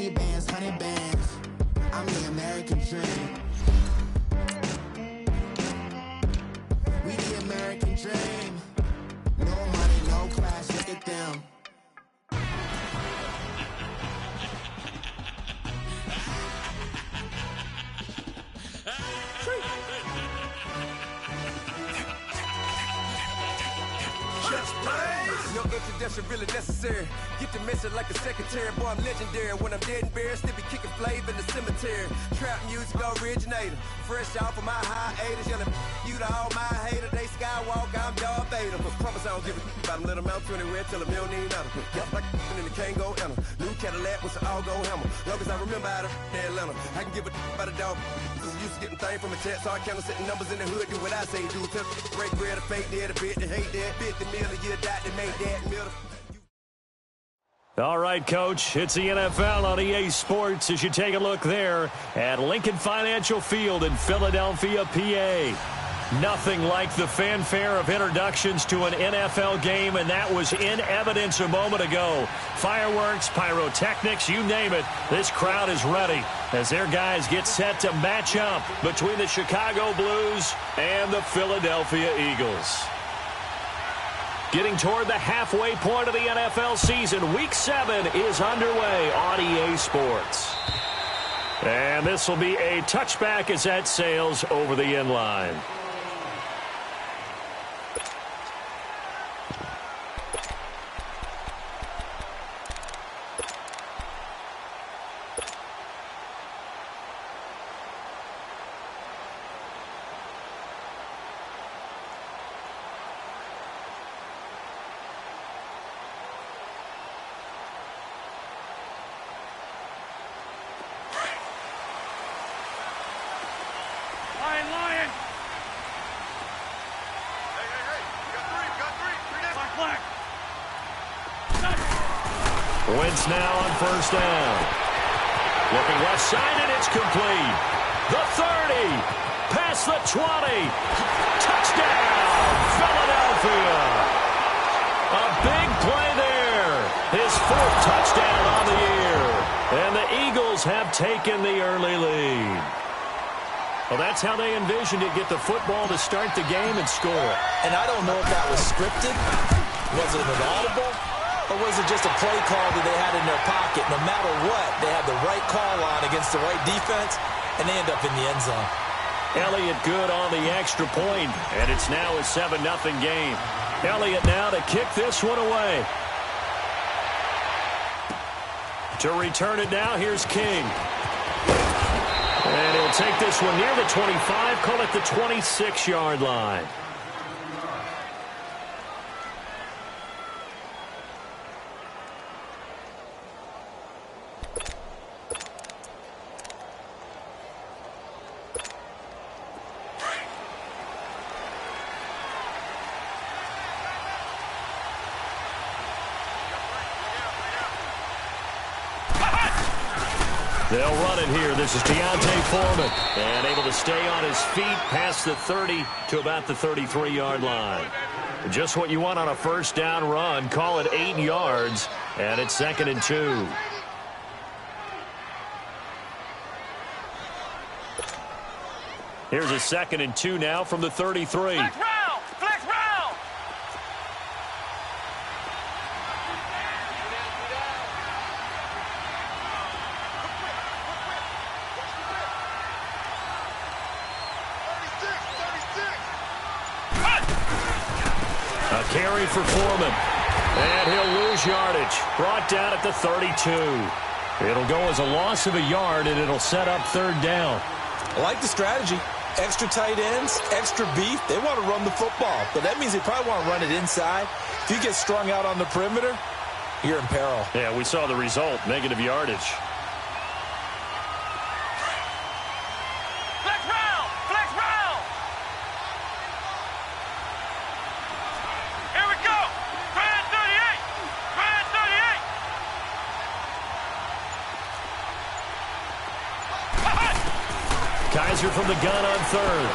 20 bands, 100 bands. I'm the American dream. We the American dream. No money, no class, look at them. No introduction really necessary. Get the message like a secretary. Boy, I'm legendary. When I'm dead and buried, still be kicking flavor in the cemetery. Trap music originator. Fresh off of my hiatus. Yelling you to all my haters. They skywalk, I'm Darth Vader. Promise I don't give a about them. Let them out 20 red. Tell them you don't need none. Got like in the Kango enter. New Cadillac with an all-go hammer. Long as I remember out of Atlanta. I can give a about a dog. Used to getting things from a text. Hard counter setting numbers in the hood. Do what I say do. Tell break bread, a fake dead, a bit to hate that. Bit the meal, a year died to make that meal. All right, Coach, it's the NFL on EA Sports as you take a look there at Lincoln Financial Field in Philadelphia, PA. Nothing like the fanfare of introductions to an NFL game, and that was in evidence a moment ago. Fireworks, pyrotechnics, you name it, this crowd is ready as their guys get set to match up between the Chicago Blues and the Philadelphia Eagles. Getting toward the halfway point of the NFL season, Week 7 is underway on EA Sports. And this will be a touchback as that sails over the end line. Wentz now on first down. Looking left side, and it's complete. The 30, past the 20. Touchdown, Philadelphia. A big play there. His 4th touchdown on the year. And the Eagles have taken the early lead. Well, that's how they envisioned it, get the football to start the game and score. And I don't know if that was scripted. Was it an audible? Or was it just a play call that they had in their pocket? No matter what, they had the right call on against the right defense, and they end up in the end zone. Elliott good on the extra point, and it's now a 7-0 game. Elliott now to kick this one away. To return it now, here's King. And he'll take this one near the 25, call it the 26-yard line. They'll run it here. This is Deontay Foreman. And able to stay on his feet past the 30 to about the 33-yard line. Just what you want on a first down run. Call it 8 yards. And it's 2nd and 2. Here's a 2nd and 2 now from the 33. Flex round! Flex round! A carry for Foreman. And he'll lose yardage. Brought down at the 32. It'll go as a loss of a yard, and it'll set up 3rd down. I like the strategy. Extra tight ends, extra beef. They want to run the football, but that means they probably want to run it inside. If you get strung out on the perimeter, you're in peril. Yeah, we saw the result, negative yardage. Flex round! Flex round! Here we go! Grand 38! Grand 38! Kaiser from the gun on 3rd.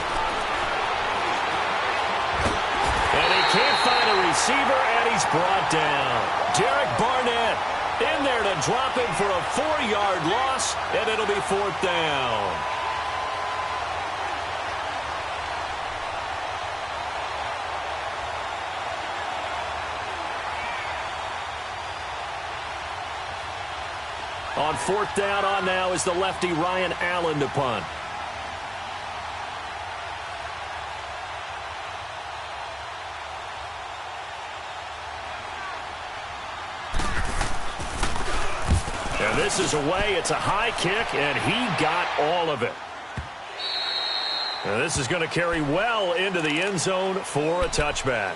And he can't find a receiver, and he's brought down. Derek Barnett In there to drop it for a 4-yard loss, and it'll be 4th down. On 4th down on now is the lefty Ryan Allen to punt. And this is away. It's a high kick, and he got all of it. And this is going to carry well into the end zone for a touchback.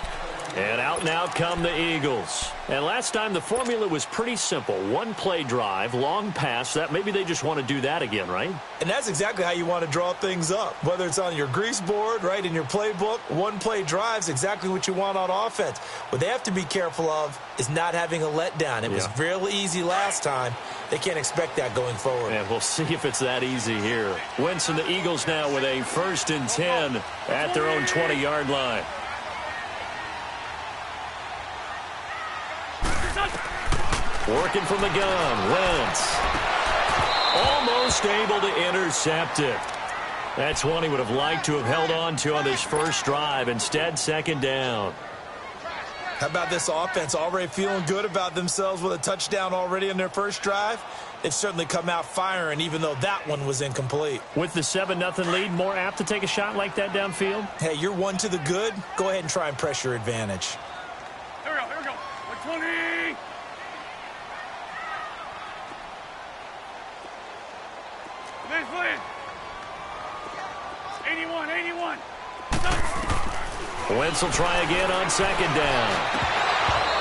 And out come the Eagles. And last time the formula was pretty simple. 1-play drive, long pass. That maybe they just want to do that again, right? And that's exactly how you want to draw things up. Whether it's on your grease board, right, in your playbook, 1-play drive's exactly what you want on offense. What they have to be careful of is not having a letdown. It was real easy last time. They can't expect that going forward. And we'll see if it's that easy here. Wentz and the Eagles now with a 1st and 10 at their own 20-yard line. Working from the gun, Wentz. Almost able to intercept it. That's one he would have liked to have held on to on this first drive. Instead, 2nd down. How about this offense already feeling good about themselves with a touchdown already in their first drive? They've certainly come out firing, even though that one was incomplete. With the 7-0 lead, more apt to take a shot like that downfield? Hey, you're 1 to the good. Go ahead and try and press your advantage. Here we go. 120. Please. 81. Wentz will try again on 2nd down.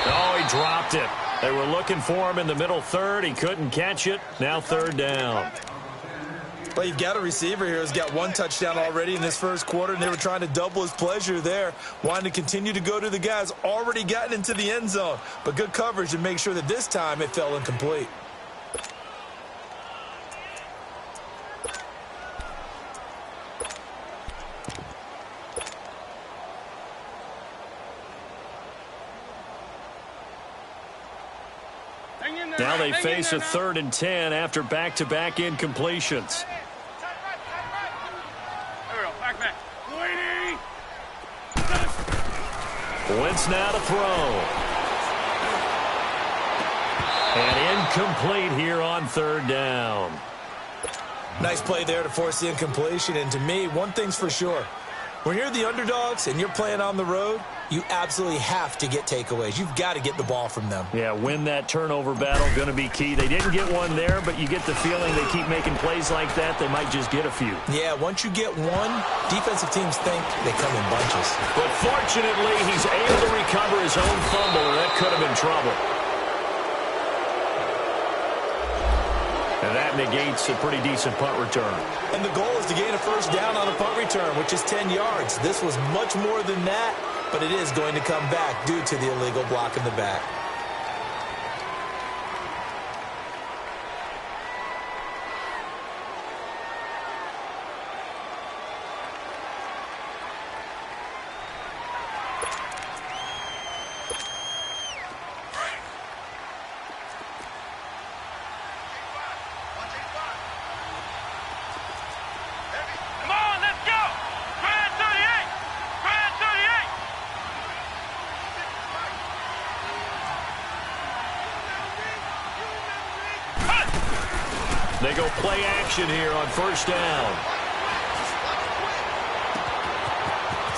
Oh, he dropped it. They were looking for him in the middle third. He couldn't catch it. Now 3rd down. Well, you've got a receiver here who's got 1 touchdown already in this first quarter, and they were trying to double his pleasure there, wanting to continue to go to the guys already gotten into the end zone. But good coverage to make sure that this time it fell incomplete. Now they face a 3rd and 10 after back-to-back incompletions. There we go. Back. 180. Wentz now to throw. And incomplete here on 3rd down. Nice play there to force the incompletion. And to me, one thing's for sure. When you're the underdogs and you're playing on the road, you absolutely have to get takeaways. You've got to get the ball from them. Yeah, win that turnover battle, going to be key. They didn't get one there, but you get the feeling they keep making plays like that, they might just get a few. Yeah, once you get one, defensive teams think they come in bunches. But fortunately, he's able to recover his own fumble, or that could have been trouble. And that negates a pretty decent punt return. And the goal is to gain a 1st down on a punt return, which is 10 yards. This was much more than that, but it is going to come back due to the illegal block in the back. Come on, let's go. Grand 38. Grand 38. They go play action here on 1st down.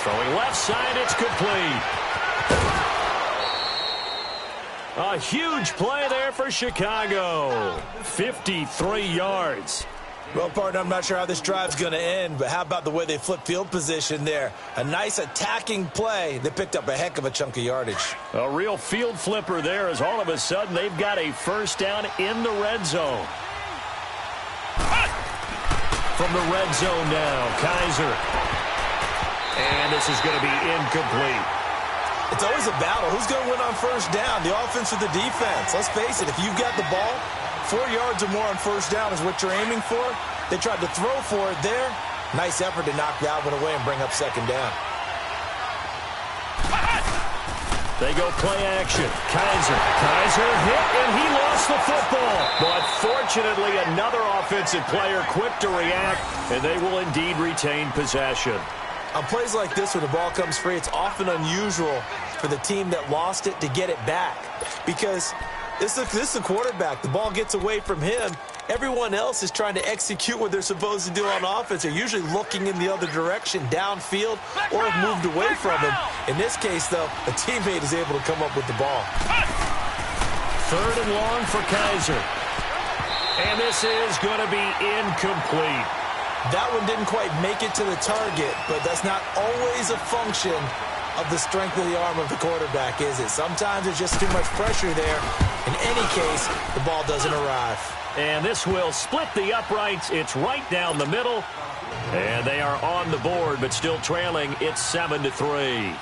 Throwing left side, it's complete. A huge play there for Chicago. 53 yards. Well, partner, I'm not sure how this drive's going to end, but how about the way they flip field position there? A nice attacking play. They picked up a heck of a chunk of yardage. A real field flipper there as all of a sudden they've got a 1st down in the red zone. From the red zone now, Kaiser. And this is going to be incomplete. It's always a battle. Who's going to win on 1st down, the offense or the defense? Let's face it, if you've got the ball, 4 yards or more on 1st down is what you're aiming for. They tried to throw for it there. Nice effort to knock that one away and bring up 2nd down. They go play action. Kaiser hit, and he lost the football. But fortunately, another offensive player quick to react, and they will indeed retain possession. On plays like this where the ball comes free, it's often unusual for the team that lost it to get it back. Because this is a quarterback. The ball gets away from him. Everyone else is trying to execute what they're supposed to do on offense. They're usually looking in the other direction, downfield, or have moved away from him. In this case, though, a teammate is able to come up with the ball. 3rd and long for Kaiser. And this is going to be incomplete. That one didn't quite make it to the target, but that's not always a function of the strength of the arm of the quarterback, is it? Sometimes there's just too much pressure there. In any case, the ball doesn't arrive. And this will split the uprights. It's right down the middle. And they are on the board, but still trailing. It's 7-3.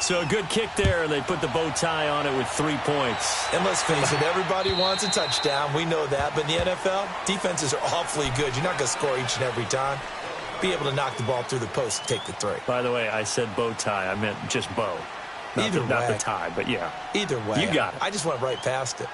So a good kick there, and they put the bow tie on it with 3 points. And let's face it, everybody wants a touchdown. We know that. But in the NFL, defenses are awfully good. You're not going to score each and every time. Be able to knock the ball through the post and take the 3. By the way, I said bow tie. I meant just bow. Not the tie, but yeah. Either way. You got it. I just went right past it.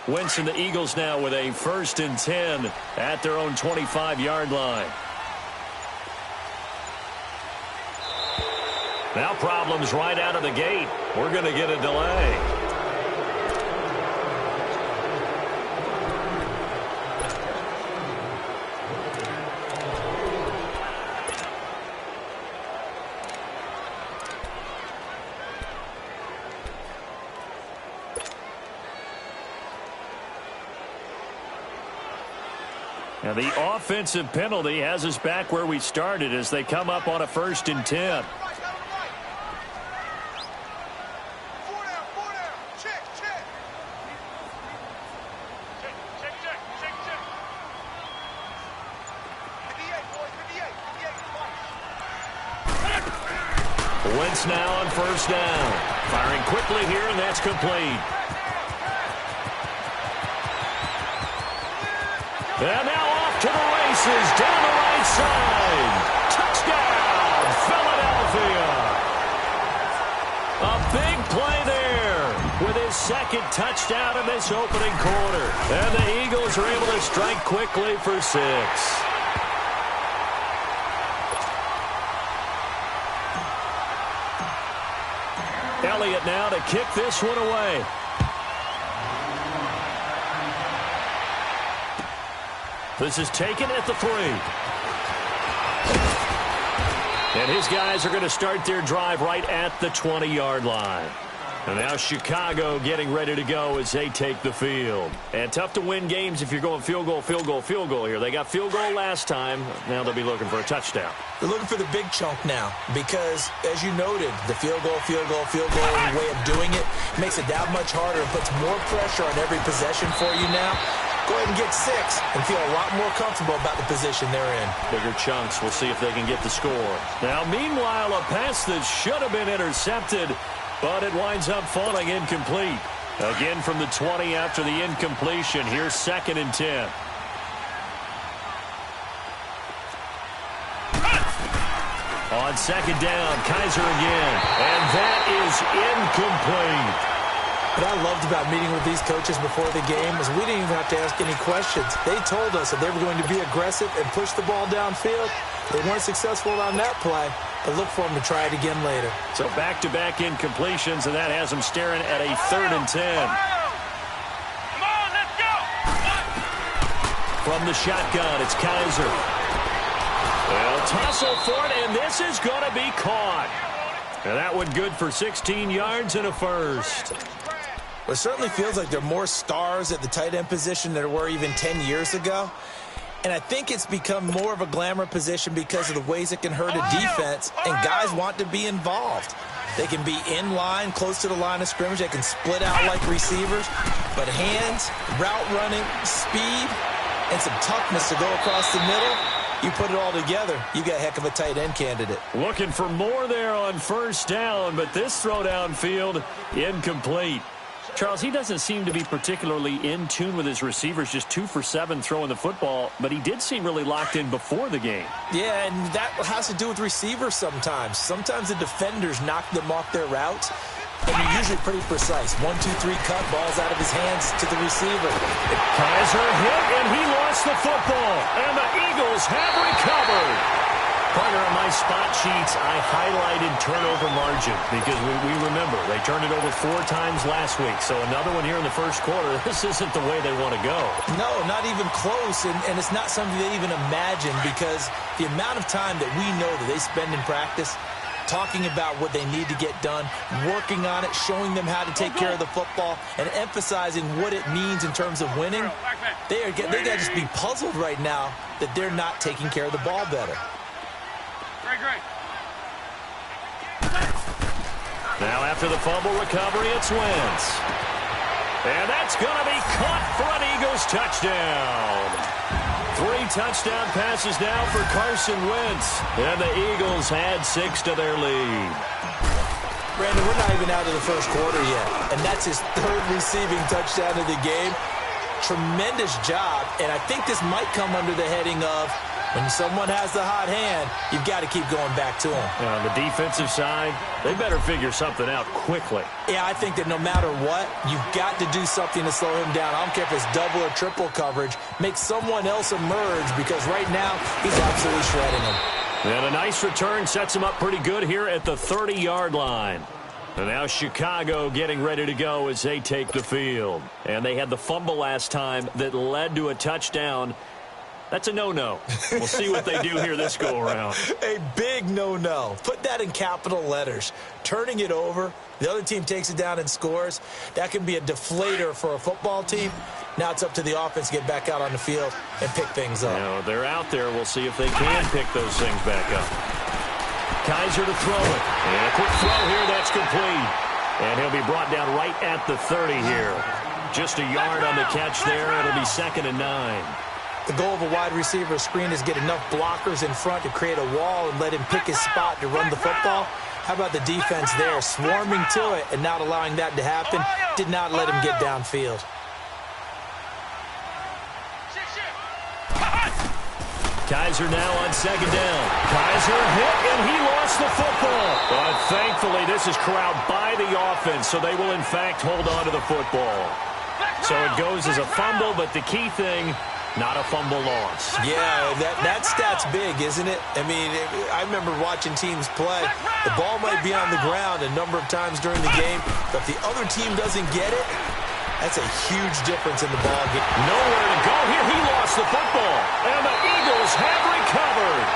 Wentz and the Eagles now with a 1st and 10 at their own 25-yard line. Now problems right out of the gate. We're going to get a delay. Now the offensive penalty has us back where we started as they come up on a 1st and 10. Wentz now on 1st down. Firing quickly here, and that's complete. And now off to the races, down the right side. Touchdown, Philadelphia. A big play there with his 2nd touchdown in this opening quarter. And the Eagles are able to strike quickly for 6. Elliott now to kick this one away. This is taken at the 3. And his guys are going to start their drive right at the 20-yard line. And now Chicago getting ready to go as they take the field. And tough to win games if you're going field goal here. They got field goal last time. Now they'll be looking for a touchdown. They're looking for the big chunk now because, as you noted, the field goal way of doing it makes it that much harder and puts more pressure on every possession for you now. Go ahead and get 6 and feel a lot more comfortable about the position they're in. Bigger chunks. We'll see if they can get the score. Now, meanwhile, a pass that should have been intercepted, but it winds up falling incomplete. Again from the 20 after the incompletion. Here's 2nd and 10. On 2nd down, Kaiser again. And that is incomplete. What I loved about meeting with these coaches before the game was we didn't even have to ask any questions. They told us that they were going to be aggressive and push the ball downfield. They weren't successful on that play, but look for them to try it again later. So back-to-back incompletions, and that has them staring at a 3rd and 10. Come on, let's go! From the shotgun, it's Kaiser. They'll tussle for it, and this is going to be caught. And that one good for 16 yards and a 1st. Well, it certainly feels like there are more stars at the tight end position than there were even 10 years ago. And I think it's become more of a glamour position because of the ways it can hurt a defense, and guys want to be involved. They can be in line, close to the line of scrimmage. They can split out like receivers. But hands, route running, speed, and some toughness to go across the middle, you put it all together, you got a heck of a tight end candidate. Looking for more there on first down, but this throw downfield incomplete. Charles, he doesn't seem to be particularly in tune with his receivers, just 2 for 7 throwing the football, but he did seem really locked in before the game. Yeah, and that has to do with receivers sometimes. Sometimes the defenders knock them off their routes, and they're usually pretty precise. 1, 2, 3 cut, balls out of his hands to the receiver. Kaiser hit, and he lost the football, and the Eagles have recovered. Partner, on my spot sheets, I highlighted turnover margin because we remember they turned it over 4 times last week. So another one here in the first quarter. This isn't the way they want to go. No, not even close, and it's not something they even imagine because the amount of time that we know that they spend in practice talking about what they need to get done, working on it, showing them how to take care of the football, and emphasizing what it means in terms of winning. They got to just be puzzled right now that they're not taking care of the ball better. Great. Now after the fumble recovery, it's Wentz. And that's going to be caught for an Eagles touchdown. 3 touchdown passes now for Carson Wentz. And the Eagles add 6 to their lead. Brandon, we're not even out of the first quarter yet. And that's his 3rd receiving touchdown of the game. Tremendous job. And I think this might come under the heading of when someone has the hot hand, you've got to keep going back to him. On the defensive side, they better figure something out quickly. Yeah, I think that no matter what, you've got to do something to slow him down. I don't care if it's double or triple coverage. Make someone else emerge because right now he's absolutely shredding him. And a nice return sets him up pretty good here at the 30-yard line. And now Chicago getting ready to go as they take the field. And they had the fumble last time that led to a touchdown. That's a no-no. We'll see what they do here this go-around. A big no-no. Put that in capital letters. Turning it over, the other team takes it down and scores. That can be a deflator for a football team. Now it's up to the offense to get back out on the field and pick things up. Now, they're out there. We'll see if they can pick those things back up. Kaiser to throw it. And a quick throw here. That's complete. And he'll be brought down right at the 30 here. Just a yard on the catch there. It'll be 2nd and 9. The goal of a wide receiver screen is get enough blockers in front to create a wall and let him pick his spot to run the football. How about the defense there, swarming to it and not allowing that to happen? Did not let him get downfield. Kaiser now on 2nd down. Kaiser hit, and he lost the football. But thankfully, this is corralled by the offense, so they will, in fact, hold on to the football. So it goes as a fumble, but the key thing, not a fumble loss. Yeah, that stat's big, isn't it? I mean, I remember watching teams play. The ball might be on the ground a number of times during the game, but if the other team doesn't get it, that's a huge difference in the ball game. Nowhere to go here. He lost the football, and the Eagles have recovered.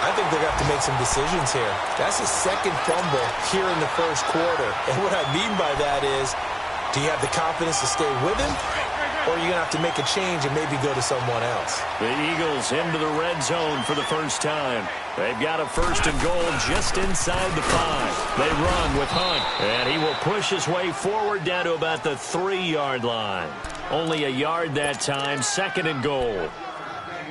I think they're going to have to make some decisions here. That's a 2nd fumble here in the first quarter. And what I mean by that is, do you have the confidence to stay with him? Or are you going to have to make a change and maybe go to someone else? The Eagles into the red zone for the first time. They've got a 1st and goal just inside the 5. They run with Hunt, and he will push his way forward down to about the 3-yard line. Only a yard that time, 2nd and goal.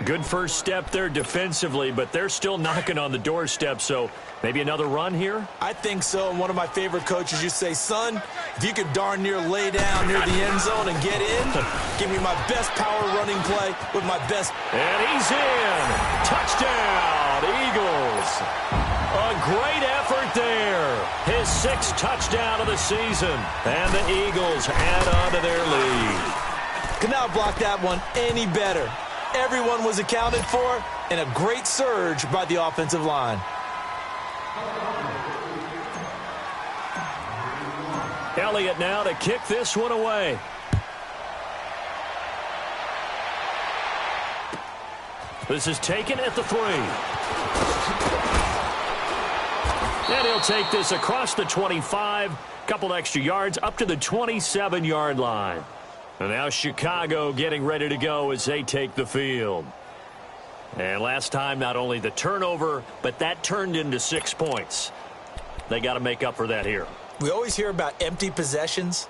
Good first step there defensively, but they're still knocking on the doorstep, so maybe another run here? I think so, and one of my favorite coaches used to say, son, if you could darn near lay down near the end zone and get in, give me my best power running play with my best. And he's in. Touchdown, Eagles. A great effort there. His 6th touchdown of the season, and the Eagles add on to their lead. Could not block that one any better. Everyone was accounted for, and a great surge by the offensive line. Elliott now to kick this one away. This is taken at the 3. And he'll take this across the 25, couple extra yards up to the 27-yard line. And now Chicago getting ready to go as they take the field. And last time, not only the turnover, but that turned into 6 points. They got to make up for that here. We always hear about empty possessions.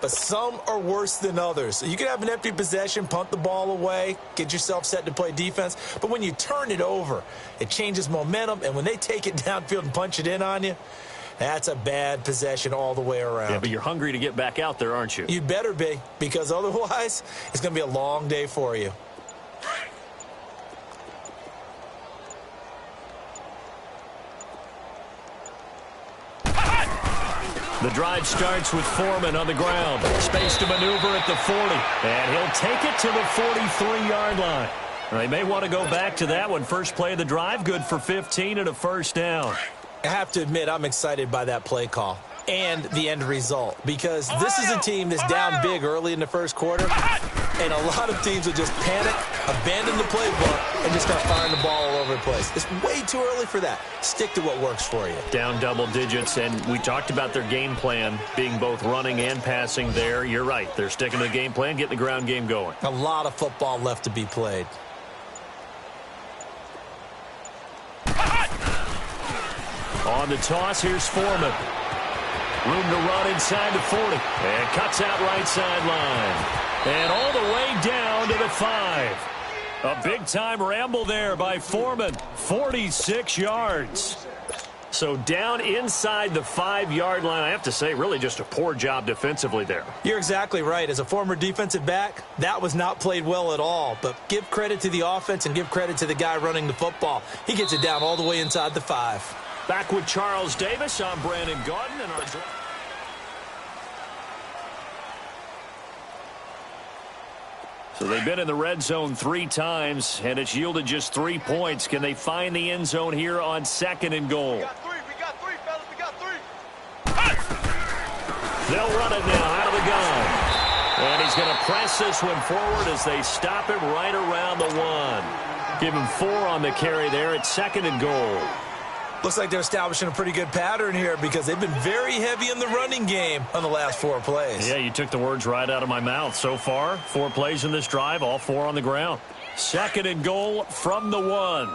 but some are worse than others. So you can have an empty possession, punt the ball away, get yourself set to play defense. But when you turn it over, it changes momentum. And when they take it downfield and punch it in on you, that's a bad possession all the way around. Yeah, but you're hungry to get back out there, aren't you? You better be, because otherwise it's going to be a long day for you. The drive starts with Foreman on the ground. Space to maneuver at the 40. And he'll take it to the 43-yard line. They may want to go back to that one. First play of the drive, good for 15 and a first down. I have to admit, I'm excited by that play call and the end result, because this is a team that's down big early in the first quarter, and a lot of teams will just panic, abandon the playbook, and just start firing the ball all over the place. It's way too early for that. Stick to what works for you. Down double digits, and we talked about their game plan being both running and passing there. You're right. They're sticking to the game plan, getting the ground game going. A lot of football left to be played. On the toss, here's Foreman. Room to run inside the 40. And cuts out right sideline. And all the way down to the 5. A big-time ramble there by Foreman. 46 yards. So down inside the 5-yard line. I have to say, really just a poor job defensively there. You're exactly right. As a former defensive back, that was not played well at all. But give credit to the offense and give credit to the guy running the football. He gets it down all the way inside the 5. Back with Charles Davis. I'm Brandon Gaudin. And our So they've been in the red zone 3 times, and it's yielded just 3 points. Can they find the end zone here on 2nd and goal? We got three, fellas. We got 3. They'll run it now out of the gun. And he's going to press this one forward as they stop him right around the 1. Give him 4 on the carry there at 2nd and goal. Looks like they're establishing a pretty good pattern here, because they've been very heavy in the running game on the last 4 plays. Yeah, you took the words right out of my mouth. So far, 4 plays in this drive, all 4 on the ground. 2nd and goal from the 1.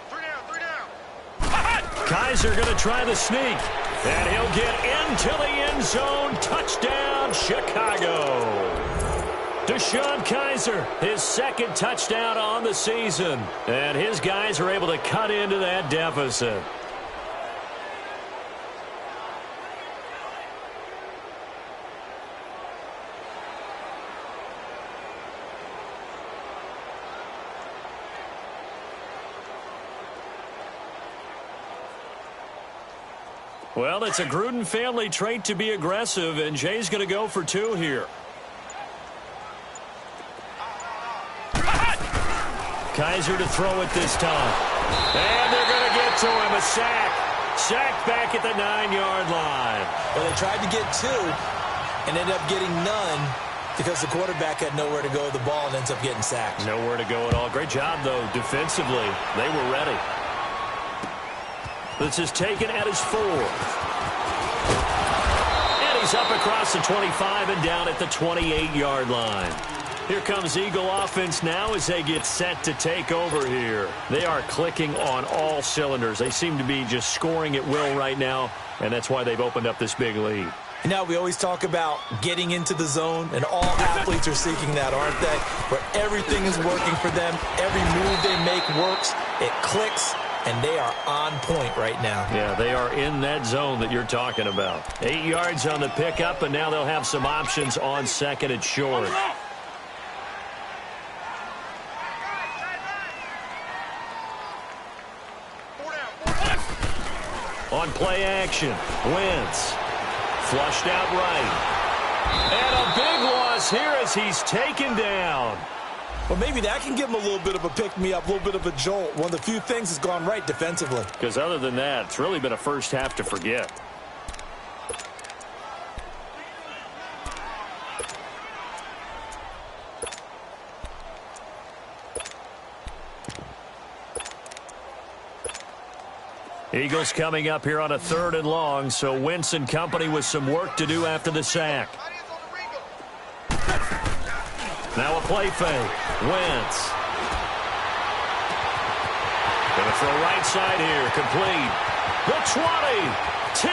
Three down. Kaiser going to try the sneak. And he'll get into the end zone. Touchdown, Chicago. DeShone Kaiser, his 2nd touchdown on the season. And his guys are able to cut into that deficit. Well, it's a Gruden family trait to be aggressive, and Jay's going to go for 2 here. Kaiser to throw it this time. And they're going to get to him. A sack. Sack back at the 9-yard line. Well, they tried to get 2 and ended up getting none because the quarterback had nowhere to go with the ball and ends up getting sacked. Nowhere to go at all. Great job, though, defensively. They were ready. This is taken at his 4. And he's up across the 25 and down at the 28-yard line. Here comes Eagle offense now as they get set to take over here. They are clicking on all cylinders. They seem to be just scoring at will right now, and that's why they've opened up this big lead. Now, we always talk about getting into the zone, and all athletes are seeking that, aren't they? Where everything is working for them, every move they make works, it clicks, and they are on point right now. Yeah, they are in that zone that you're talking about. 8 yards on the pickup, and now they'll have some options on 2nd and short. On play action, Wentz. Flushed out right. And a big loss here as he's taken down. Well, maybe that can give him a little bit of a pick-me-up, a little bit of a jolt. One of the few things that's gone right defensively. Because other than that, it's really been a first half to forget. Eagles coming up here on a 3rd and long, so Wentz and company with some work to do after the sack. Now a play fake. Wentz. Going to throw right side here. Complete. The 20, 10,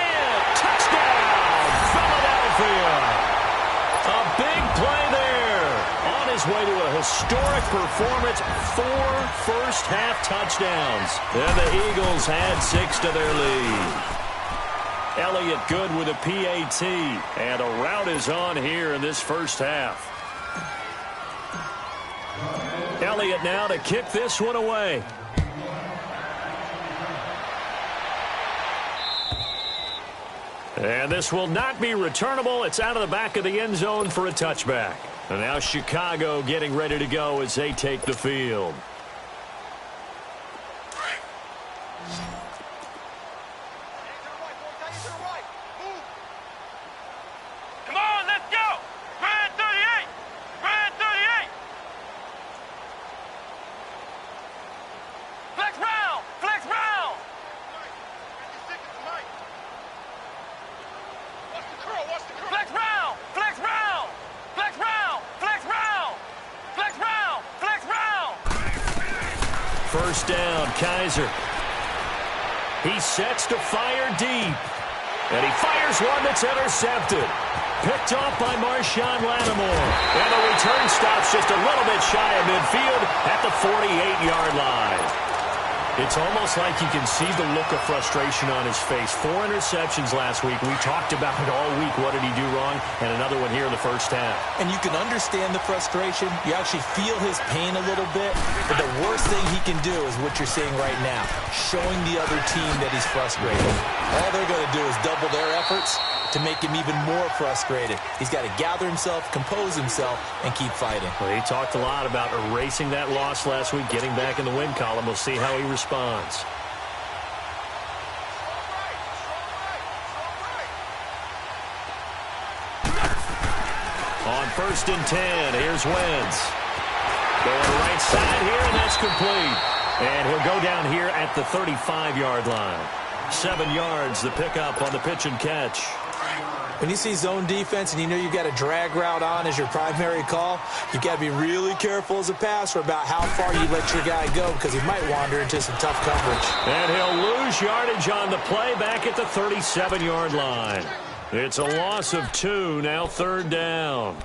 touchdown, Philadelphia. A big play there. On his way to a historic performance, 4 first-half touchdowns. And the Eagles add 6 to their lead. Elliott good with a PAT. And a rout is on here in this first half. Elliott now to kick this one away. And this will not be returnable. It's out of the back of the end zone for a touchback. And now Chicago getting ready to go as they take the field. Come on, let's go! Grand 38! Grand 38! Flex round! Flex round! Flex round! Flex round! Flex round! Flex round! Flex round! Flex round! First down, Kaiser. He sets to fire deep. And he fires one that's intercepted. Picked off by Marshawn Lattimore. And the return stops just a little bit shy of midfield at the 48-yard line. It's almost like you can see the look of frustration on his face. 4 interceptions last week. We talked about it all week. What did he do wrong? And another one here in the first half. And you can understand the frustration. You actually feel his pain a little bit. But the worst thing he can do is what you're seeing right now, showing the other team that he's frustrated. All they're going to do is double their efforts to make him even more frustrated. He's got to gather himself, compose himself, and keep fighting. Well, he talked a lot about erasing that loss last week, getting back in the win column. We'll see how he responds. On 1st and 10, here's Wentz. Going right side here, and that's complete. And he'll go down here at the 35-yard line. 7 yards, the pickup on the pitch and catch. When you see zone defense and you know you've got a drag route on as your primary call, you've got to be really careful as a passer about how far you let your guy go because he might wander into some tough coverage. And he'll lose yardage on the play back at the 37-yard line. It's a loss of 2, now 3rd down.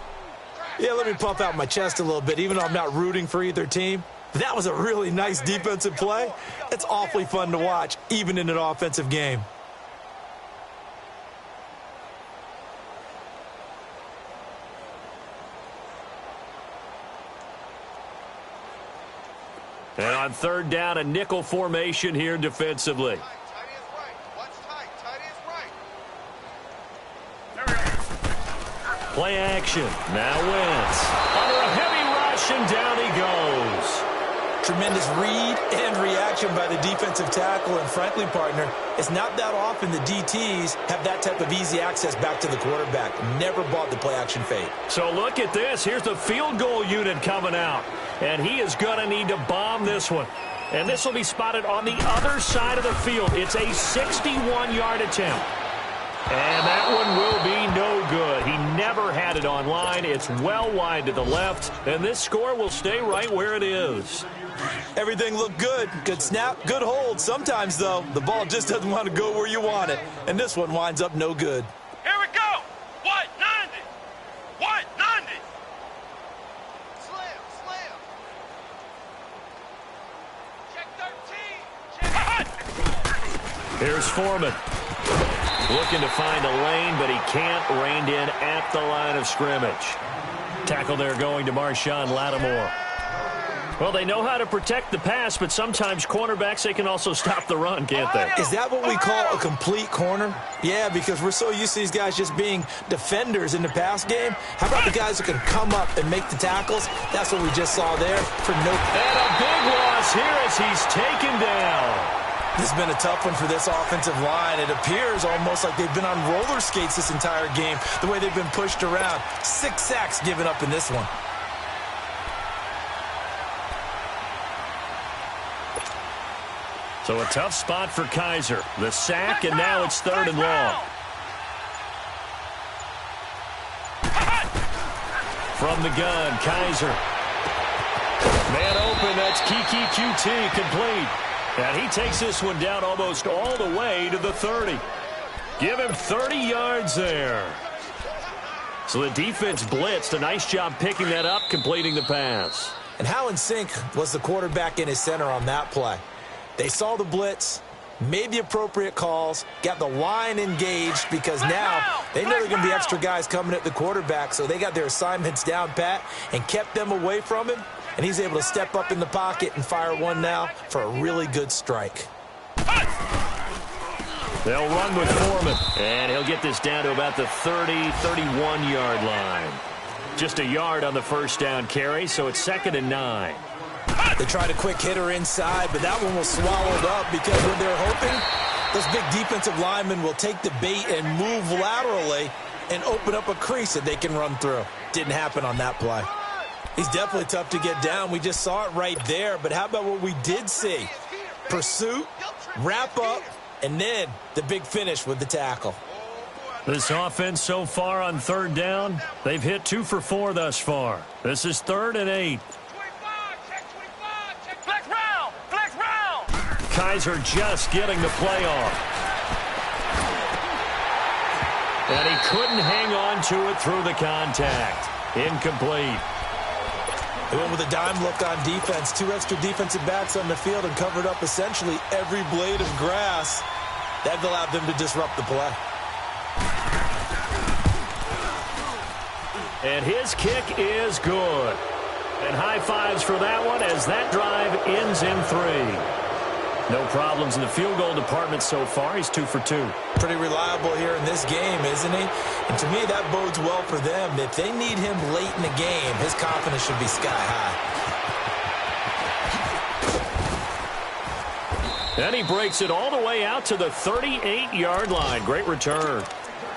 Yeah, let me pump out my chest a little bit, even though I'm not rooting for either team. That was a really nice defensive play. It's awfully fun to watch, even in an offensive game. And on 3rd down, a nickel formation here defensively. Play action. Now Wentz. Under a heavy rush, and down he goes. Tremendous read and reaction by the defensive tackle. And frankly, partner, it's not that often the DTs have that type of easy access back to the quarterback. Never bought the play action fade. So look at this. Here's the field goal unit coming out. And he is going to need to bomb this one. And this will be spotted on the other side of the field. It's a 61-yard attempt. And that one will be no good. He never had it on line. It's well wide to the left. And this score will stay right where it is. Everything looked good. Good snap, good hold. Sometimes, though, the ball just doesn't want to go where you want it. And this one winds up no good. Here we go! White 90! White 90! Slam, slam! Check 13! Check. Here's Foreman. Looking to find a lane, but he can't. Reined in at the line of scrimmage. Tackle there going to Marshawn Lattimore. Well, they know how to protect the pass, but sometimes cornerbacks, they can also stop the run, can't they? Is that what we call a complete corner? Yeah, because we're so used to these guys just being defenders in the pass game. How about the guys who can come up and make the tackles? That's what we just saw there for no... And a big loss here as he's taken down. This has been a tough one for this offensive line. It appears almost like they've been on roller skates this entire game, the way they've been pushed around. 6 sacks given up in this one. So a tough spot for Kaiser. The sack, and now it's 3rd and long. From the gun, Kaiser. Man open, that's Kiki QT, complete. And he takes this one down almost all the way to the 30. Give him 30 yards there. So the defense blitzed. A nice job picking that up, completing the pass. And how in sync was the quarterback and his center on that play? They saw the blitz, made the appropriate calls, got the line engaged because now they know there are going to be extra guys coming at the quarterback, so they got their assignments down pat and kept them away from him, and he's able to step up in the pocket and fire one now for a really good strike. They'll run with Foreman, and he'll get this down to about the 30, 31-yard line. Just a yard on the first down carry, so it's 2nd and 9. They tried a quick hitter inside, but that one was swallowed up because when they're hoping, those big defensive linemen will take the bait and move laterally and open up a crease that they can run through. Didn't happen on that play. He's definitely tough to get down. We just saw it right there, but how about what we did see? Pursuit, wrap up, and then the big finish with the tackle. This offense so far on 3rd down, they've hit 2 for 4 thus far. This is 3rd and 8. Flex round! Flex round! Kaiser just getting the play off. And he couldn't hang on to it through the contact. Incomplete. They went with a dime look on defense. 2 extra defensive backs on the field and covered up essentially every blade of grass. That allowed them to disrupt the play. And his kick is good. And high fives for that one as that drive ends in 3. No problems in the field goal department so far. He's 2 for 2. Pretty reliable here in this game, isn't he? And to me, that bodes well for them. If they need him late in the game, his confidence should be sky high. And he breaks it all the way out to the 38-yard line. Great return.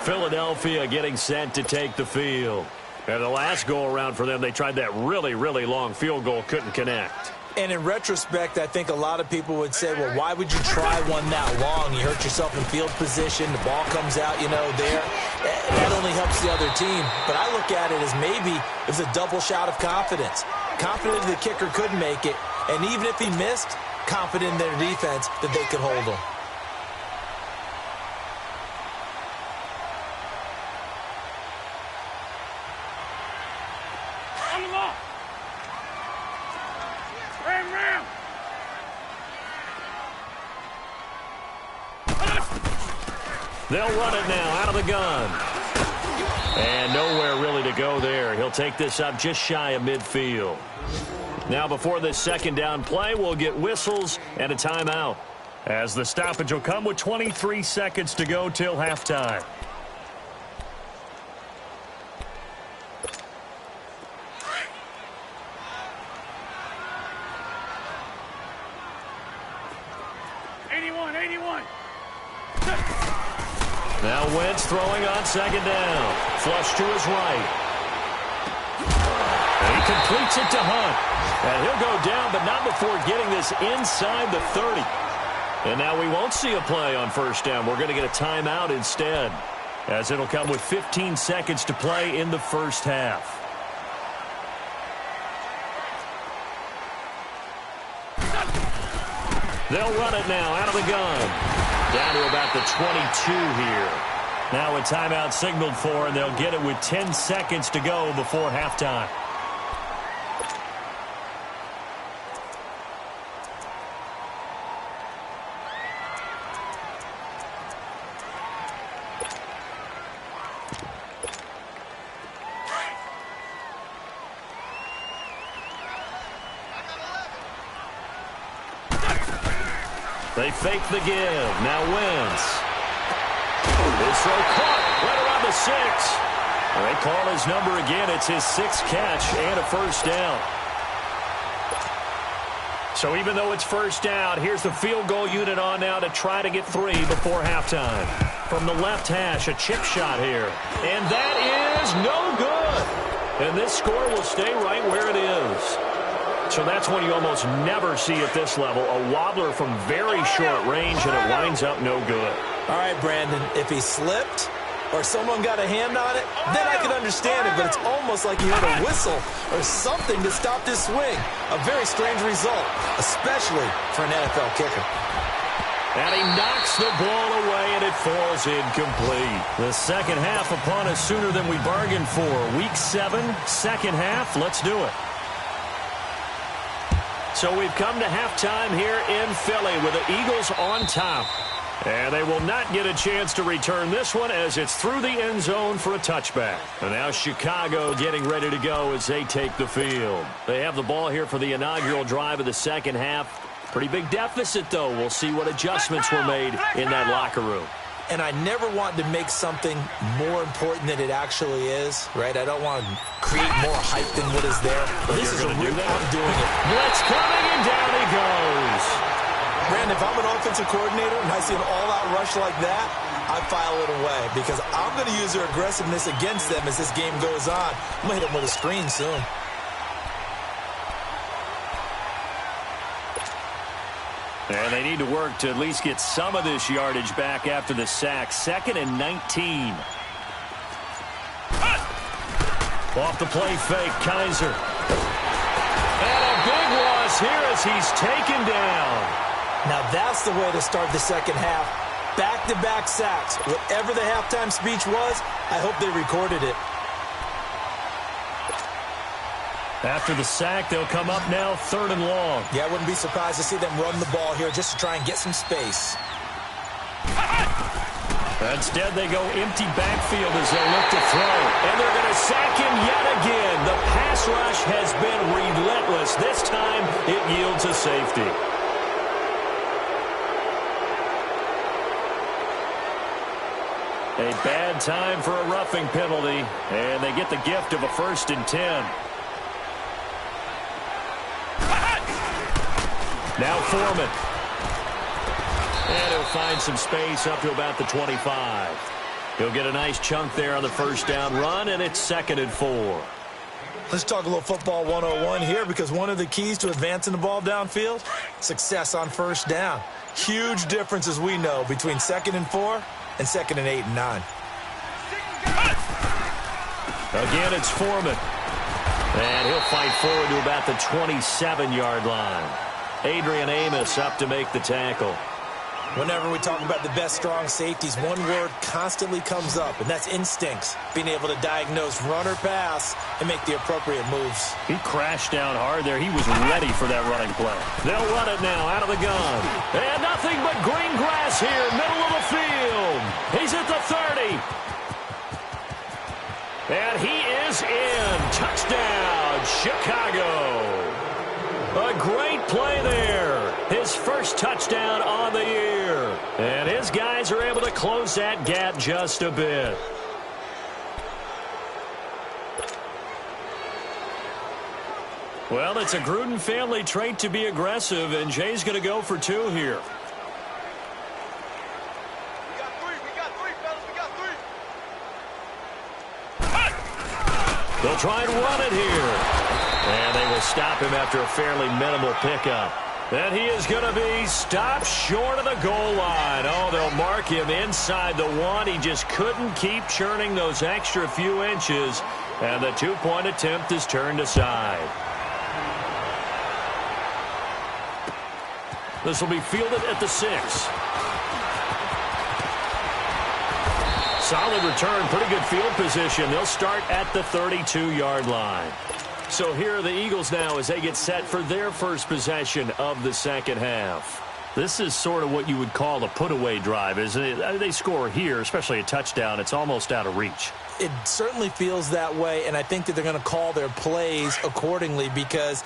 Philadelphia getting set to take the field. And the last go-around for them, they tried that really, really long field goal, couldn't connect. And in retrospect, I think a lot of people would say, well, why would you try one that long? You hurt yourself in field position. The ball comes out, there. That only helps the other team. But I look at it as maybe it was a double shot of confidence. Confident the kicker could make it. And even if he missed, confident in their defense that they could hold him. They'll run it now out of the gun. And nowhere really to go there. He'll take this up just shy of midfield. Now before this 2nd down play, we'll get whistles and a timeout, as the stoppage will come with 23 seconds to go till halftime. Now Wentz throwing on 2nd down. Flush to his right. And he completes it to Hunt. And he'll go down, but not before getting this inside the 30. And now we won't see a play on 1st down. We're going to get a timeout instead, as it'll come with 15 seconds to play in the 1st half. They'll run it now out of the gun. Down to about the 22 here. Now a timeout signaled for, and they'll get it with 10 seconds to go before halftime. They fake the give. Now Wentz. This throw caught right around the 6. They call his number again. It's his 6th catch and a 1st down. So even though it's 1st down, here's the field goal unit on now to try to get 3 before halftime. From the left hash, a chip shot here. And that is no good. And this score will stay right where it is. So that's one you almost never see at this level. A wobbler from very short range, and it winds up no good. All right, Brandon, if he slipped, or someone got a hand on it, then I can understand it, but it's almost like he heard a whistle or something to stop this swing. A very strange result, especially for an NFL kicker. And he knocks the ball away, and it falls incomplete. The second half upon us sooner than we bargained for. Week 7, second half. Let's do it. So we've come to halftime here in Philly with the Eagles on top. And they will not get a chance to return this one as it's through the end zone for a touchback. And now Chicago getting ready to go as they take the field. They have the ball here for the inaugural drive of the second half. Pretty big deficit, though. We'll see what adjustments were made in that locker room. And I never want to make something more important than it actually is, right? I don't want to create more hype than what is there. But this is a real, I'm doing it. Blitz coming, and down he goes. Brandon, if I'm an offensive coordinator and I see an all-out rush like that, I file it away because I'm going to use their aggressiveness against them as this game goes on. I'm going to hit them with a screen soon. And they need to work to at least get some of this yardage back after the sack. 2nd and 19. Off the play fake, Kaiser. And a big loss here as he's taken down. Now that's the way to start the second half. Back-to-back sacks. Whatever the halftime speech was, I hope they recorded it. After the sack, they'll come up now 3rd and long. Yeah, I wouldn't be surprised to see them run the ball here just to try and get some space. Instead, they go empty backfield as they look to throw. And they're going to sack him yet again. The pass rush has been relentless. This time, it yields a safety. A bad time for a roughing penalty. And they get the gift of a 1st and 10. Now Foreman. And he'll find some space up to about the 25. He'll get a nice chunk there on the first down run, and it's 2nd and 4. Let's talk a little football 101 here because one of the keys to advancing the ball downfield, success on first down. Huge difference, as we know, between 2nd and 4 and 2nd and 8 and 9. Again, it's Foreman. And he'll fight forward to about the 27-yard line. Adrian Amos up to make the tackle. Whenever we talk about the best strong safeties, one word constantly comes up, and that's instincts. Being able to diagnose run or pass and make the appropriate moves. He crashed down hard there. He was ready for that running play. They'll run it now out of the gun. And nothing but green grass here, middle of the field. He's at the 30. And he is in. Touchdown, Chicago. A great play there. His first touchdown on the year. And his guys are able to close that gap just a bit. Well, it's a Gruden family trait to be aggressive, and Jay's going to go for 2 here. They'll try and run it here. And they will stop him after a fairly minimal pickup. And he is going to be stopped short of the goal line. Oh, they'll mark him inside the 1. He just couldn't keep churning those extra few inches. And the 2-point attempt is turned aside. This will be fielded at the 6. Solid return, pretty good field position. They'll start at the 32-yard line. So here are the Eagles now as they get set for their first possession of the second half. This is sort of what you would call a put-away drive, isn't it? They score here, especially a touchdown. It's almost out of reach. It certainly feels that way, and I think that they're going to call their plays accordingly because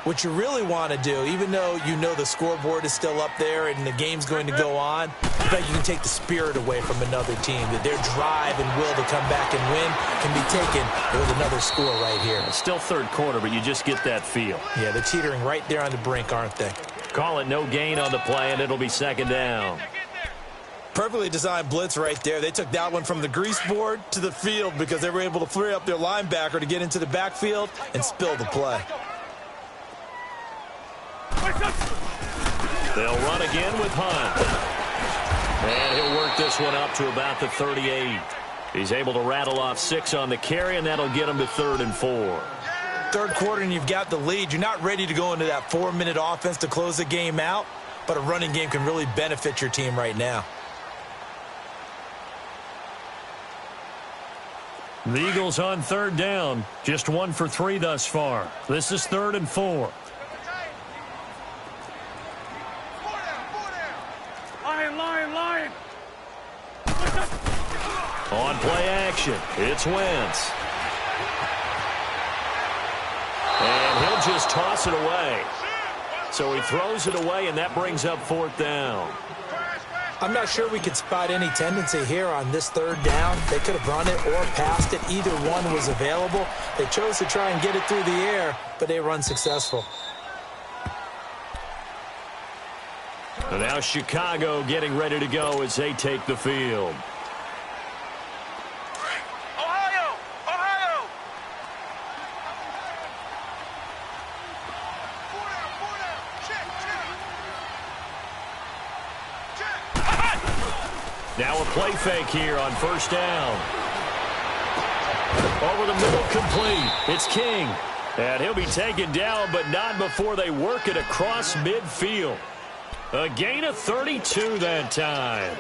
what you really want to do, even though you know the scoreboard is still up there and the game's going to go on, I bet you can take the spirit away from another team, that their drive and will to come back and win can be taken with another score right here. It's still third quarter, but you just get that feel. Yeah, they're teetering right there on the brink, aren't they? Call it no gain on the play, and it'll be 2nd down. Perfectly designed blitz right there. They took that one from the grease board to the field because they were able to free up their linebacker to get into the backfield and spill the play. They'll run again with Hunt. And he'll work this one up to about the 38. He's able to rattle off 6 on the carry, and that'll get him to 3rd and 4. Third quarter and you've got the lead. You're not ready to go into that 4-minute offense to close the game out, but a running game can really benefit your team right now. The Eagles on 3rd down. Just 1 for 3 thus far. This is 3rd and 4. Lion. On play action, it's Wentz. And he'll just toss it away. So he throws it away, and that brings up 4th down. I'm not sure we could spot any tendency here on this 3rd down. They could have run it or passed it. Either one was available. They chose to try and get it through the air, but they were unsuccessful. And now Chicago getting ready to go as they take the field. Ohio! Now a play fake here on 1st down. Over the middle, complete. It's King. And he'll be taken down, but not before they work it across midfield. A gain of 32 that time.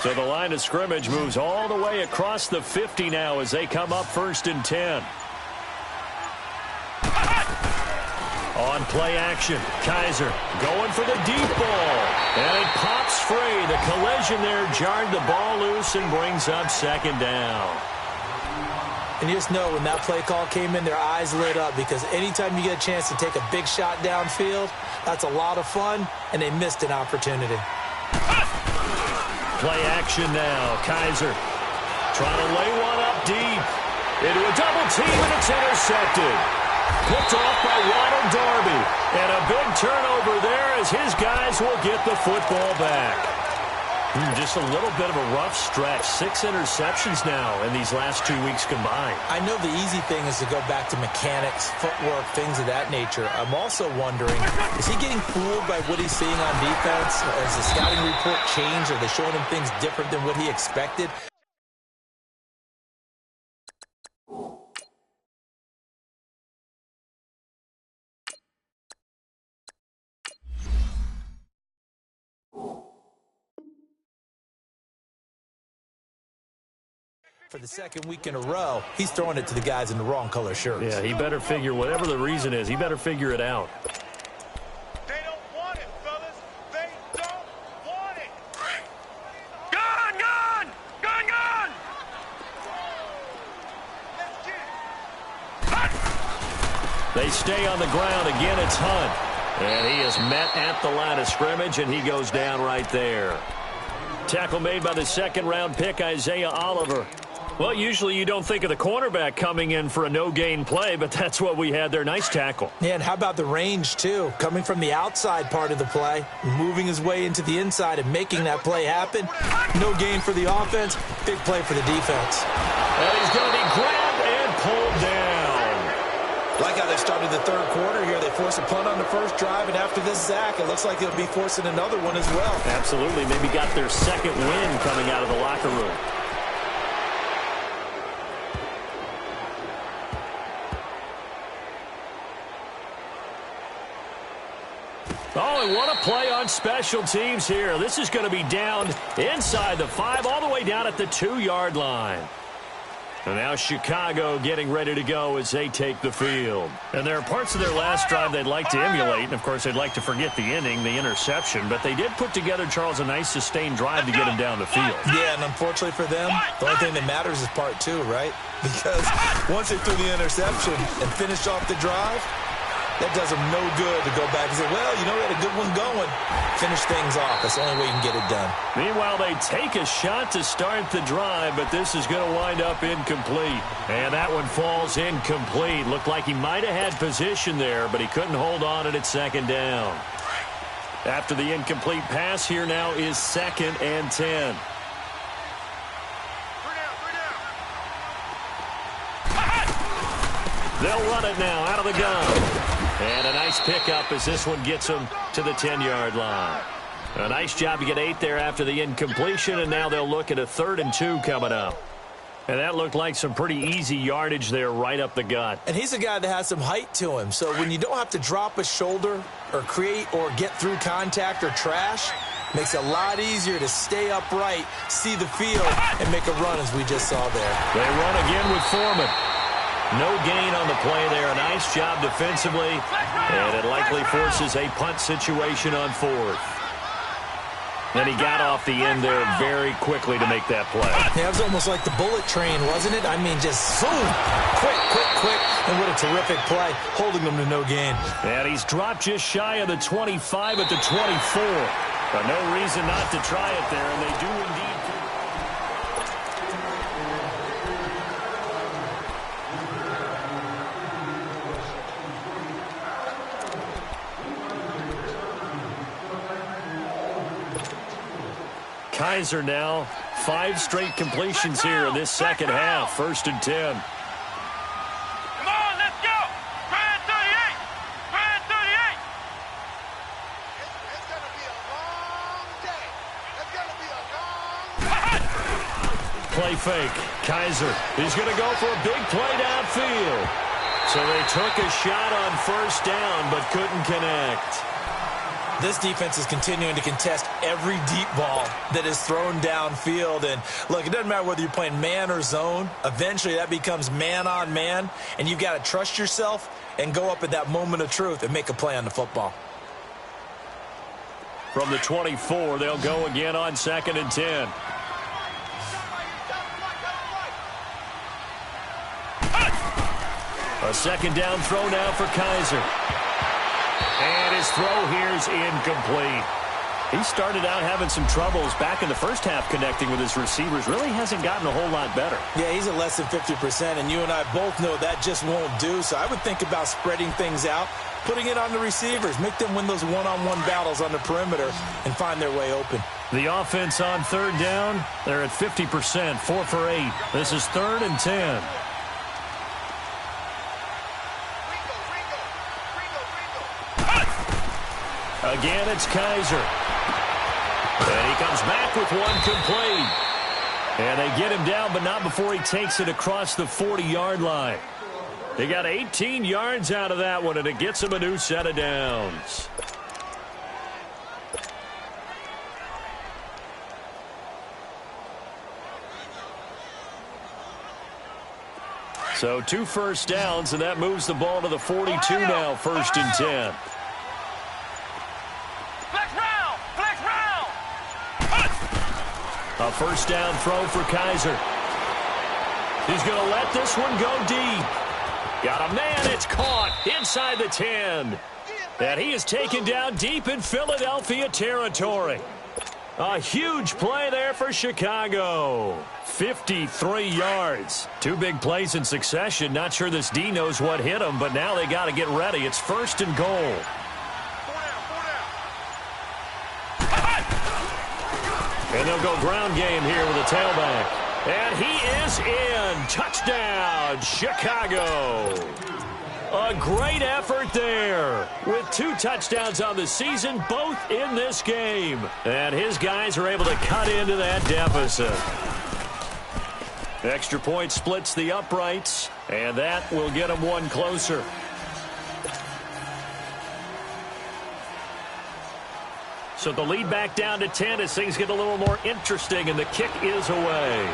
So the line of scrimmage moves all the way across the 50 now as they come up 1st and 10. On play action, Kaiser going for the deep ball. And it pops free. The collision there jarred the ball loose and brings up 2nd down. And you just know when that play call came in, their eyes lit up, because anytime you get a chance to take a big shot downfield, that's a lot of fun, and they missed an opportunity. Play action now. Kaiser trying to lay one up deep. Into a double team, and it's intercepted. Picked off by Ronald Darby. And a big turnover there as his guys will get the football back. Just a little bit of a rough stretch. 6 interceptions now in these last 2 weeks combined. I know the easy thing is to go back to mechanics, footwork, things of that nature. I'm also wondering, is he getting fooled by what he's seeing on defense? Has the scouting report changed? Are they showing him things different than what he expected? For the 2nd week in a row, he's throwing it to the guys in the wrong color shirts. Yeah, he better figure, whatever the reason is, he better figure it out. They don't want it, fellas. They don't want it. Gun! Let's get it. They stay on the ground. Again, it's Hunt. And he is met at the line of scrimmage, and he goes down right there. Tackle made by the 2nd-round pick, Isaiah Oliver. Well, usually you don't think of the cornerback coming in for a no-gain play, but that's what we had there. Nice tackle. Yeah, and how about the range, too? Coming from the outside part of the play, moving his way into the inside and making that play happen. No gain for the offense, big play for the defense. And he's going to be grabbed and pulled down. Like how they started the 3rd quarter here. They forced a punt on the 1st drive, and after this sack, it looks like they'll be forcing another one as well. Absolutely. Maybe got their 2nd win coming out of the locker room. Oh, and what a play on special teams here. This is going to be down inside the 5, all the way down at the 2-yard line. And now Chicago getting ready to go as they take the field. And there are parts of their last drive they'd like to emulate. And, of course, they'd like to forget the inning, the interception. But they did put together, Charles, a nice sustained drive to get him down the field. Yeah, and unfortunately for them, the only thing that matters is part 2, right? Because once they threw the interception and finished off the drive, that does them no good to go back and say, well, you know, we had a good one going. Finish things off. That's the only way you can get it done. Meanwhile, they take a shot to start the drive, but this is going to wind up incomplete. And that one falls incomplete. Looked like he might have had position there, but he couldn't hold on at 2nd down. After the incomplete pass, here now is 2nd and 10. They'll run it now out of the gun. And a nice pickup as this one gets them to the 10-yard line. A nice job to get 8 there after the incompletion, and now they'll look at a 3rd and 2 coming up. And that looked like some pretty easy yardage there right up the gut. And he's a guy that has some height to him, so when you don't have to drop a shoulder or create or get through contact or trash, makes it a lot easier to stay upright, see the field, and make a run as we just saw there. They run again with Foreman. No gain on the play there. A nice job defensively, and it likely forces a punt situation on 4th. And he got off the end there very quickly to make that play. Yeah, it was almost like the bullet train, wasn't it? I mean, just zoom, quick, and what a terrific play, holding them to no gain. And he's dropped just shy of the 25 at the 24. But no reason not to try it there, and they do indeed. Kaiser now, 5 straight completions here in this second half. 1st and 10. Come on, let's go. Grand 38. Grand 38. It's going to be a long day. It's going to be a long day. Play fake. Kaiser is going to go for a big play downfield. So they took a shot on 1st down but couldn't connect. This defense is continuing to contest every deep ball that is thrown downfield. And, look, it doesn't matter whether you're playing man or zone. Eventually, that becomes man-on-man, and you've got to trust yourself and go up at that moment of truth and make a play on the football. From the 24, they'll go again on 2nd and 10. A 2nd down throw now for Kaiser. And his throw here is incomplete. He started out having some troubles back in the first half connecting with his receivers. Really hasn't gotten a whole lot better. Yeah, he's at less than 50%, and you and I both know that just won't do. So I would think about spreading things out, putting it on the receivers, make them win those one-on-one battles on the perimeter, and find their way open. The offense on 3rd down, they're at 50%, 4 for 8. This is 3rd and 10. Again, it's Kaiser. And he comes back with one complete. And they get him down, but not before he takes it across the 40-yard line. They got 18 yards out of that one, and it gets him a new set of downs. So 2 first downs, and that moves the ball to the 42 now, 1st and 10. A 1st down throw for Kaiser. He's going to let this one go deep. Got a man. It's caught inside the 10. And he is taken down deep in Philadelphia territory. A huge play there for Chicago. 53 yards. 2 big plays in succession. Not sure this D knows what hit him, but now they got to get ready. It's 1st and goal. And they'll go ground game here with a tailback. And he is in. Touchdown, Chicago. A great effort there with 2 touchdowns on the season, both in this game. And his guys are able to cut into that deficit. Extra point splits the uprights, and that will get them 1 closer. So the lead back down to 10 as things get a little more interesting, and the kick is away.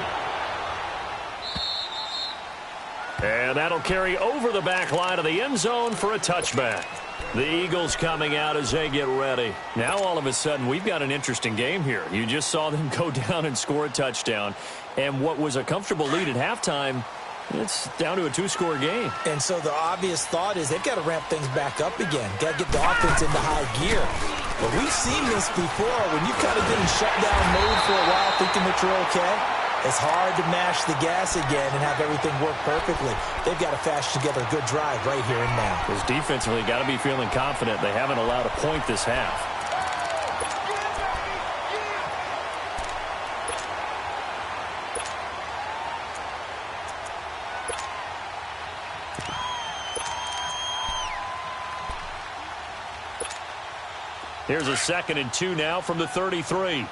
And that'll carry over the back line of the end zone for a touchback. The Eagles coming out as they get ready. Now all of a sudden we've got an interesting game here. You just saw them go down and score a touchdown. And what was a comfortable lead at halftime, it's down to a 2-score game. And so the obvious thought is they've got to ramp things back up again. Got to get the offense into high gear. But we've seen this before. When you kind of get in shutdown mode for a while thinking that you're okay, it's hard to mash the gas again and have everything work perfectly. They've got to fashion together a good drive right here and now. Because defensively, got to be feeling confident. They haven't allowed a point this half. Here's a 2nd and 2 now from the 33.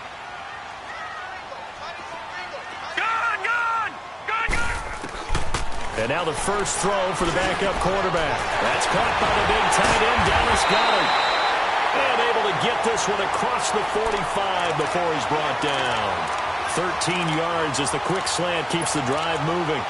And now the first throw for the backup quarterback. That's caught by the big tight end, Dallas Goedert. And able to get this one across the 45 before he's brought down. 13 yards as the quick slant keeps the drive moving.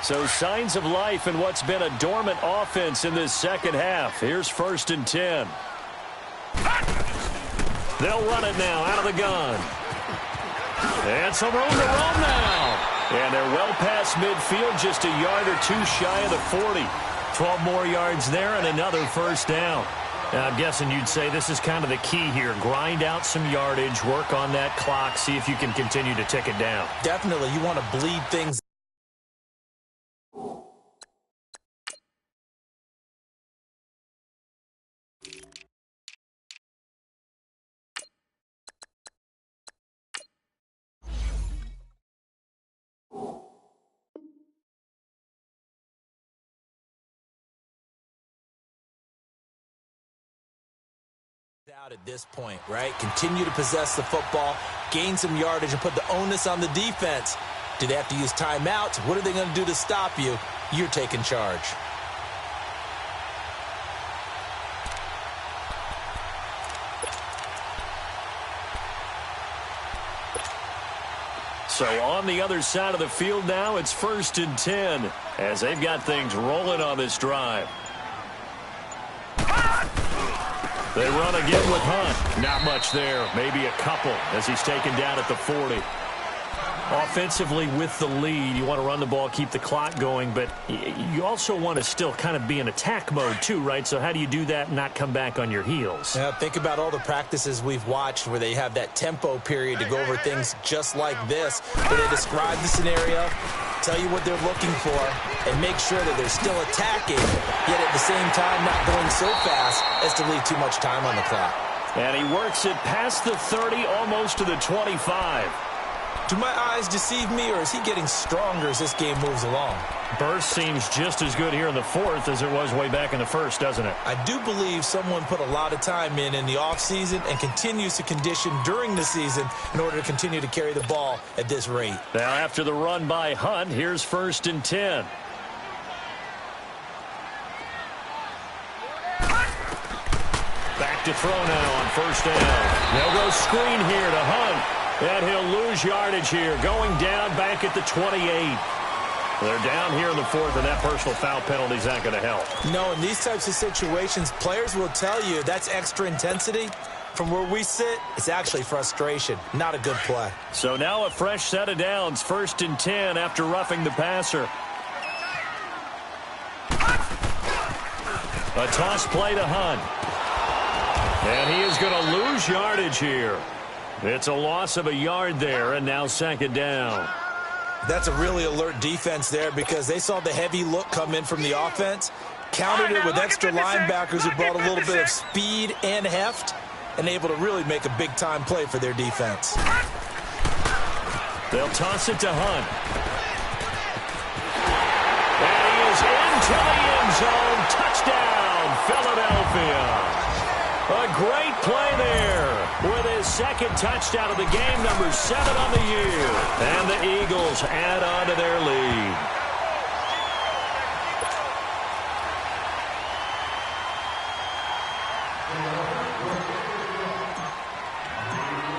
So signs of life in what's been a dormant offense in this second half. Here's 1st and 10. They'll run it now out of the gun. And some room to run now. And they're well past midfield, just a yard or two shy of the 40. 12 more yards there and another first down. Now, I'm guessing you'd say this is kind of the key here. Grind out some yardage, work on that clock, see if you can continue to tick it down. Definitely. You want to bleed things out at this point, right? Continue to possess the football, gain some yardage, and put the onus on the defense. Do they have to use timeouts? What are they going to do to stop you? You're taking charge. So on the other side of the field now, it's 1st and 10 as they've got things rolling on this drive. They run again with Hunt. Not much there. Maybe a couple as he's taken down at the 40. Offensively with the lead, you want to run the ball, keep the clock going, but you also want to still kind of be in attack mode too, right? So how do you do that and not come back on your heels? Yeah, think about all the practices we've watched where they have that tempo period to go over things just like this, where they describe the scenario, tell you what they're looking for, and make sure that they're still attacking, yet at the same time not going so fast as to leave too much time on the clock. And he works it past the 30, almost to the 25. Do my eyes deceive me, or is he getting stronger as this game moves along? Burst seems just as good here in the 4th as it was way back in the 1st, doesn't it? I do believe someone put a lot of time in the offseason and continues to condition during the season in order to continue to carry the ball at this rate. Now after the run by Hunt, here's 1st and 10. Back to throw now on 1st down. They'll go screen here to Hunt. And he'll lose yardage here, going down back at the 28. They're down here in the 4th, and that personal foul penalty is not going to help. No, in these types of situations, players will tell you that's extra intensity. From where we sit, it's actually frustration, not a good play. So now a fresh set of downs, 1st and 10 after roughing the passer. A toss play to Hunt. And he is going to lose yardage here. It's a loss of a yard there, and now 2nd down. That's a really alert defense there because they saw the heavy look come in from the offense, countered it with extra linebackers who brought a little bit of speed and heft, and able to really make a big-time play for their defense. They'll toss it to Hunt. And he is into the end zone. Touchdown, Philadelphia. A great play there with his 2nd touchdown of the game, number 7 on the year. And the Eagles add on to their lead.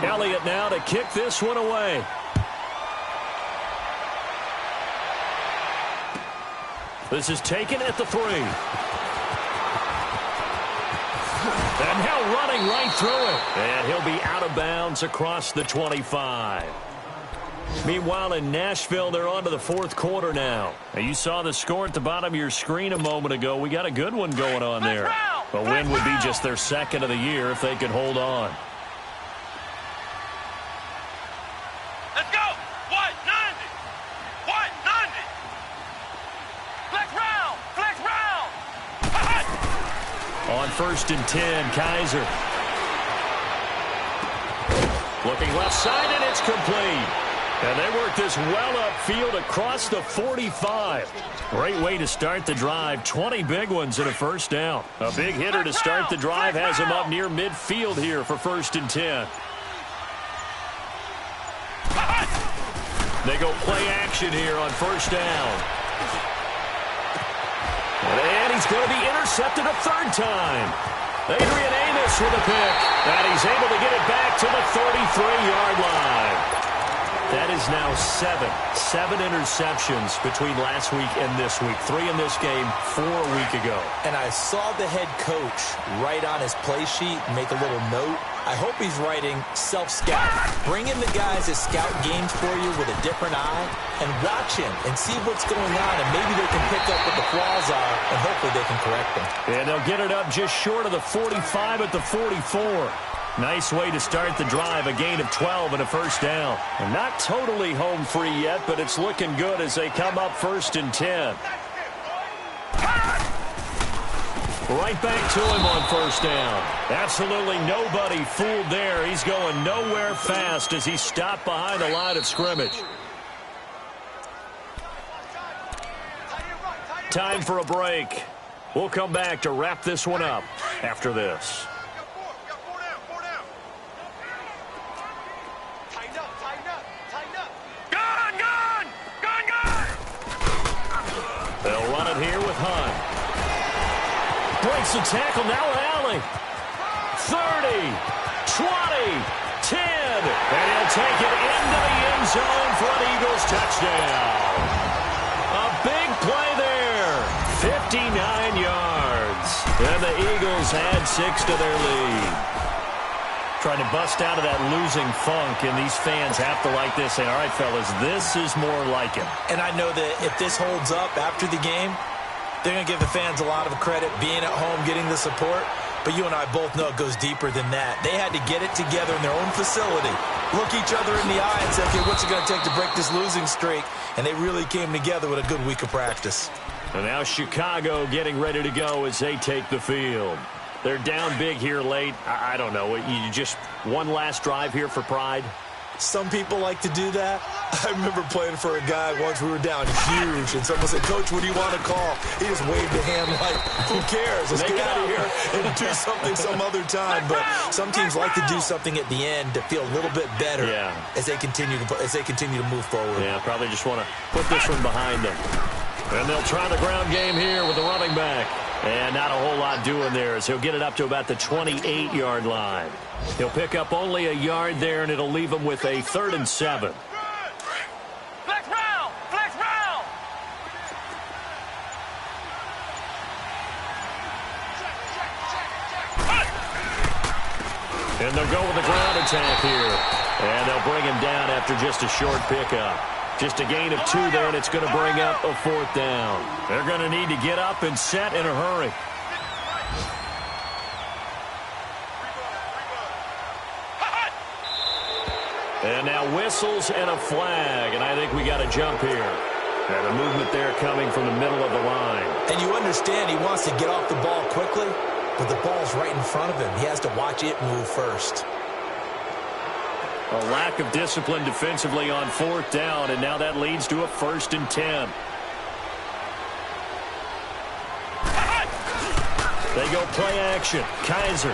Elliott now to kick this one away. This is taken at the 3. And now running right through it. And he'll be out of bounds across the 25. Meanwhile, in Nashville, they're on to the 4th quarter now. You saw the score at the bottom of your screen a moment ago. We got a good one going on there. A win would be just their 2nd of the year if they could hold on. Let's go! White 90! White 90! Flex round! Flex round! On 1st and 10, Kaiser. Looking left side, and it's complete. And they work this well upfield across the 45. Great way to start the drive. 20 big ones and a first down. A big hitter to start the drive has him up near midfield here for 1st and 10. They go play action here on 1st down. And he's going to be intercepted a 3rd time. Adrian Amos with a pick. And he's able to get it back to the 33-yard line. That is now 7 interceptions between last week and this week. 3 in this game, 4 a week ago. And I saw the head coach write on his play sheet, make a little note. I hope he's writing self-scout. Bring in the guys that scout games for you with a different eye and watch him and see what's going on, and maybe they can pick up what the flaws are, and hopefully they can correct them. And they'll get it up just short of the 45 at the 44. Nice way to start the drive, a gain of 12 and a first down. And not totally home free yet, but it's looking good as they come up 1st and 10. Right back to him on 1st down. Absolutely nobody fooled there. He's going nowhere fast as he stopped behind the line of scrimmage. Time for a break. We'll come back to wrap this one up after this. They'll run it here with Hunt. Breaks the tackle, now Alley. 30, 20, 10. And he'll take it into the end zone for an Eagles touchdown. A big play there. 59 yards. And the Eagles add 6 to their lead. Trying to bust out of that losing funk, and these fans have to like this. Saying, all right, fellas, this is more like it. And I know that if this holds up after the game, they're going to give the fans a lot of credit being at home, getting the support. But you and I both know it goes deeper than that. They had to get it together in their own facility, look each other in the eye and say, okay, what's it going to take to break this losing streak? And they really came together with a good week of practice. And now Chicago getting ready to go as they take the field. They're down big here late. I don't know. You just one last drive here for pride? Some people like to do that. I remember playing for a guy once. We were down huge, and someone said, Coach, what do you want to call? He just waved a hand like, who cares? Let's get out of here and do something some other time. But some teams like to do something at the end to feel a little bit better as they continue to move forward. Yeah, probably just want to put this one behind them. And they'll try the ground game here with the running back. And not a whole lot doing there as he'll get it up to about the 28-yard line. He'll pick up only a yard there, and it'll leave him with a 3rd and 7. Flex round! Flex round! And they'll go with the ground attack here. And they'll bring him down after just a short pickup. Just a gain of 2 there, and it's going to bring up a 4th down. They're going to need to get up and set in a hurry. And now whistles and a flag, and I think we got a jump here. And a movement there coming from the middle of the line. And you understand he wants to get off the ball quickly, but the ball's right in front of him. He has to watch it move first. A lack of discipline defensively on 4th down, and now that leads to a 1st and 10. They go play action. Kaiser.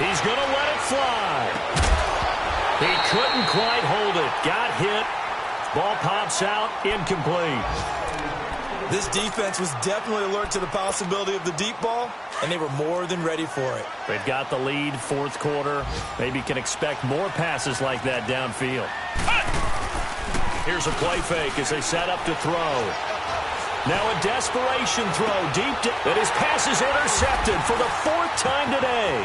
He's going to let it fly. He couldn't quite hold it. Got hit. Ball pops out. Incomplete. This defense was definitely alert to the possibility of the deep ball, and they were more than ready for it. They've got the lead, 4th quarter. Maybe can expect more passes like that downfield. Here's a play fake as they set up to throw. Now a desperation throw deep, and his pass is intercepted for the 4th time today.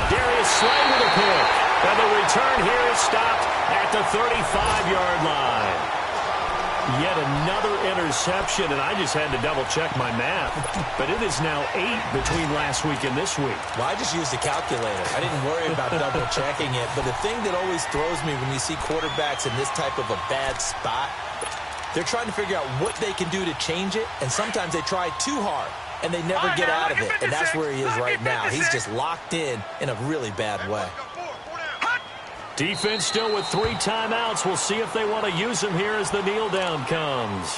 Darius Slay with a pick, and the return here is stopped at the 35-yard line. Yet another interception, and I just had to double-check my math. But it is now 8 between last week and this week. Well, I just used a calculator. I didn't worry about double-checking it. But the thing that always throws me when you see quarterbacks in this type of a bad spot, they're trying to figure out what they can do to change it, and sometimes they try too hard. and they never get out of it, and that's where he is right now. He's just locked in a really bad way. Defense still with 3 timeouts. We'll see if they want to use them here as the kneel down comes.